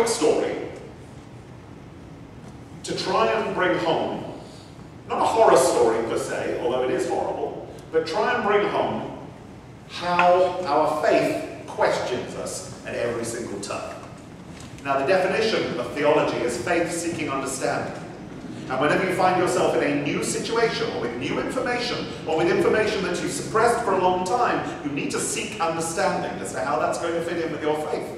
quick story to try and bring home, not a horror story per se, although it is horrible, but try and bring home how our faith questions us at every single turn. Now, the definition of theology is faith-seeking understanding. And whenever you find yourself in a new situation, or with new information, or with information that you've suppressed for a long time, you need to seek understanding as to how that's going to fit in with your faith.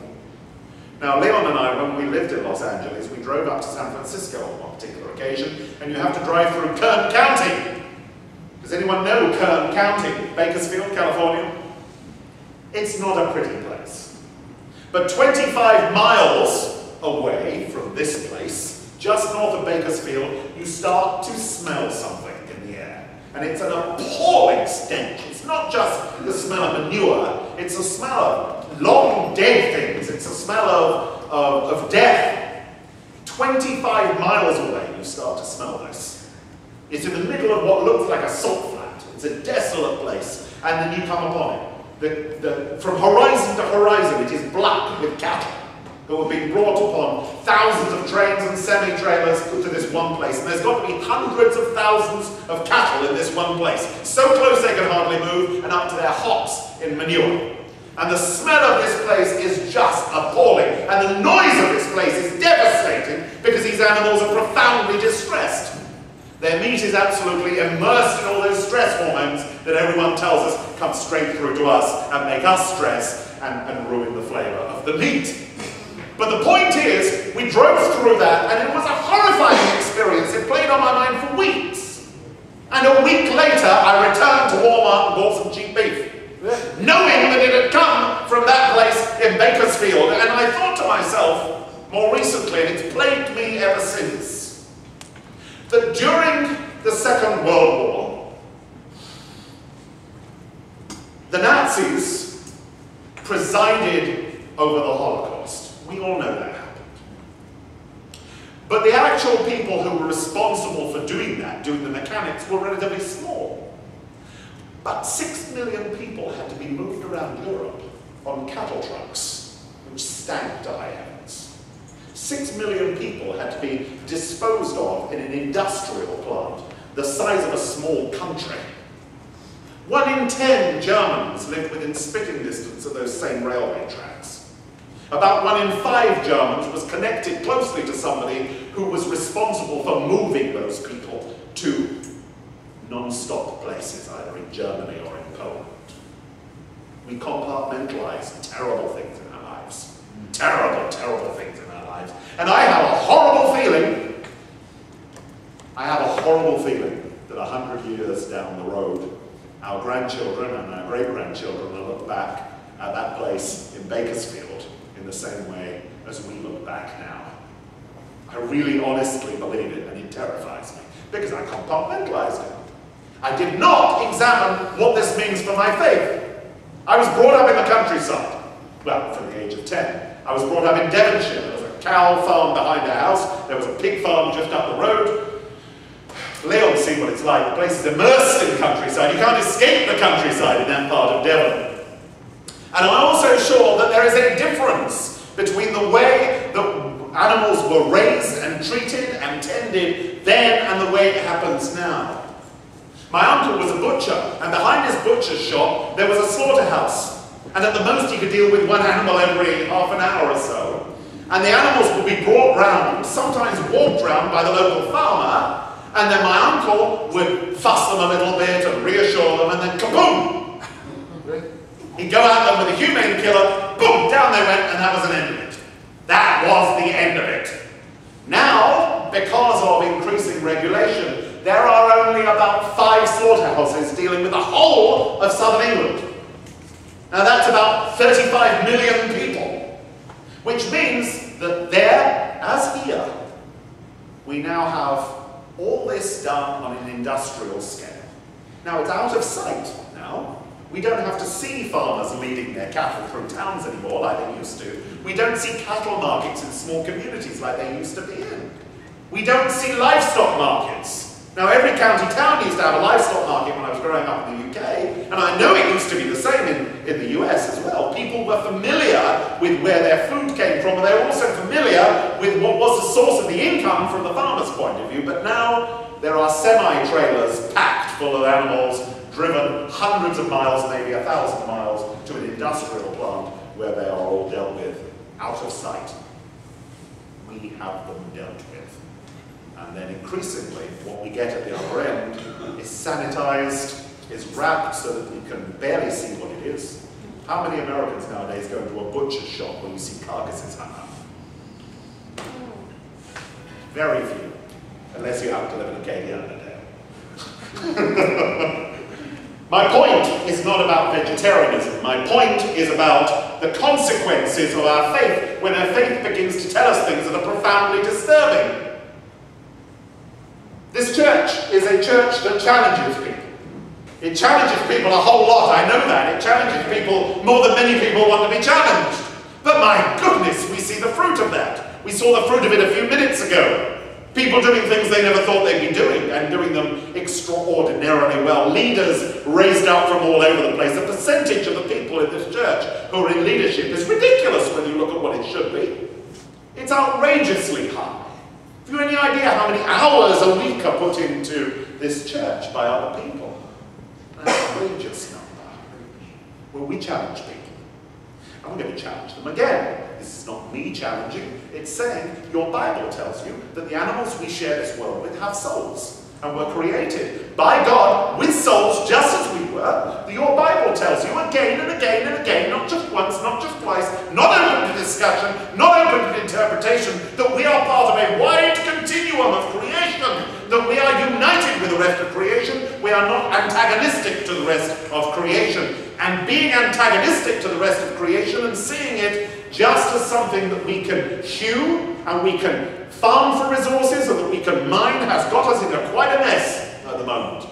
Now, Leon and I, when we lived in Los Angeles, we drove up to San Francisco on one particular occasion, and you have to drive through Kern County. Does anyone know Kern County, Bakersfield, California? It's not a pretty place. But 25 miles away from this place, just north of Bakersfield, you start to smell something in the air. And it's an appalling stench. It's not just the smell of manure, it's a smell of long dead things. It's a smell of death. 25 miles away, you start to smell this. It's in the middle of what looks like a salt flat. It's a desolate place. And then you come upon it. From horizon to horizon, it is black with cattle who have been brought upon thousands of trains and semi-trailers to this one place. And there's got to be hundreds of thousands of cattle in this one place. So close they can hardly move, and up to their hops in manure. And the smell of this place is just appalling. And the noise of this place is devastating because these animals are profoundly distressed. Their meat is absolutely immersed in all those stress hormones that everyone tells us come straight through to us and make us stress and ruin the flavor of the meat. But the point is, we drove through that and it was a horrifying experience. It played on my mind for weeks. And a week later, I returned to Walmart and bought some cheap beef, knowing that it had come from that place in Bakersfield. And I thought to myself, more recently, and it's plagued me ever since, that during the Second World War, the Nazis presided over the Holocaust. We all know that happened. But the actual people who were responsible for doing that, doing the mechanics, were relatively small. But 6 million people had to be moved around Europe on cattle trucks, which stank to high heavens. 6 million people had to be disposed of in an industrial plant the size of a small country. 1 in 10 Germans lived within spitting distance of those same railway tracks. About 1 in 5 Germans was connected closely to somebody who was responsible for moving those people to non-stop places, either in Germany or in Poland. We compartmentalize terrible things in our lives. Terrible, terrible things in our lives. And I have a horrible feeling, that 100 years down the road, our grandchildren and our great-grandchildren will look back at that place in Bakersfield in the same way as we look back now. I really honestly believe it, and it terrifies me, because I compartmentalized it. I did not examine what this means for my faith. I was brought up in the countryside, well, from the age of 10. I was brought up in Devonshire. There was a cow farm behind our house. There was a pig farm just up the road. Leon's seen what it's like. The place is immersed in countryside. You can't escape the countryside in that part of Devon. And I'm also sure that there is a difference between the way that animals were raised and treated and tended then and the way it happens now. My uncle was a butcher, and behind his butcher's shop there was a slaughterhouse. And at the most he could deal with 1 animal every half an hour or so. And the animals would be brought round, sometimes walked round by the local farmer, and then my uncle would fuss them a little bit and reassure them, and then kaboom! He'd go at them with a humane killer, boom, down they went, and that was an end of it. That was the end of it. Now, because of increasing regulation, there are only about 5 slaughterhouses dealing with the whole of southern England. Now that's about 35 million people, which means that there, as here, we now have all this done on an industrial scale. Now it's out of sight now. We don't have to see farmers leading their cattle through towns anymore like they used to. We don't see cattle markets in small communities like they used to be in. We don't see livestock markets. Now every county town used to have a livestock market when I was growing up in the UK, and I know it used to be the same in the US as well. People people were familiar with where their food came from, and they were also familiar with what was the source of the income from the farmer's point of view. But now there are semi-trailers packed full of animals, driven hundreds of miles, maybe 1,000 miles, to an industrial plant where they are all dealt with out of sight. We have them dealt with. And then increasingly, what we get at the other end is sanitized, is wrapped so that we can barely see what it is. How many Americans nowadays go into a butcher's shop where you see carcasses hung up? Very few, unless you happen to live in Acadia. My point is not about vegetarianism. My point is about the consequences of our faith when our faith begins to tell us things that are profoundly disturbing. This church is a church that challenges people. It challenges people a whole lot, I know that. It challenges people more than many people want to be challenged. But my goodness, we see the fruit of that. We saw the fruit of it a few minutes ago. People doing things they never thought they'd be doing, and doing them extraordinarily well. Leaders raised up from all over the place. The percentage of the people in this church who are in leadership is ridiculous when you look at what it should be. It's outrageously high. Have you any idea how many hours a week are put into this church by other people? An outrageous number. Well, we challenge people. And we're going to challenge them again. This is not me challenging. It's saying, your Bible tells you that the animals we share this world with have souls. And were created by God with souls just as we were. Your Bible tells you again and again and again, not just once, not just twice, not open to discussion, not open to interpretation, that we are part of a wide continuum of creation, that we are united with the rest of creation. We are not antagonistic to the rest of creation. And being antagonistic to the rest of creation and seeing it just as something that we can hew and we can farm for resources and that we can mine has got us into quite a mess at the moment.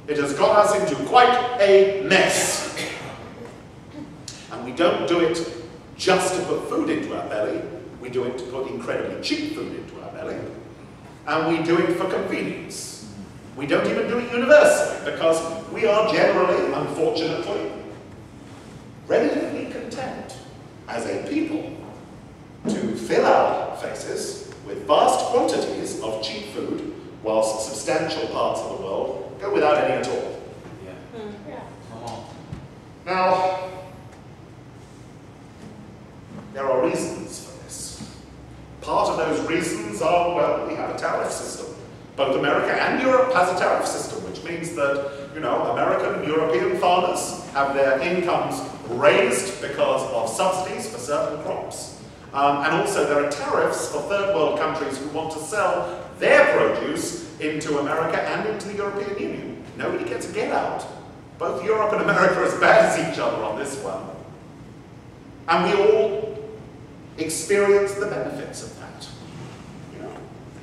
It has got us into quite a mess. And we don't do it just to put food into our belly. We do it to put incredibly cheap food into our belly. And we do it for convenience. We don't even do it universally because we are generally, unfortunately, relatively content as a people to fill our faces with vast quantities of cheap food whilst substantial parts of the world go without any at all. Yeah. Yeah. Now, there are reasons for this. Part of those reasons are, well, we have a tariff system. Both America and Europe has a tariff system, which means that, you know, American and European farmers have their incomes raised because of subsidies for certain crops. And also there are tariffs for third world countries who want to sell their produce into America and into the European Union. Nobody gets a get out. Both Europe and America are as bad as each other on this one. And we all experience the benefits of that. You know,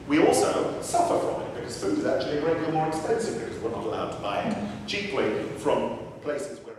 we also suffer from it because food is actually a great deal more expensive because we're not allowed to buy it cheaply from places where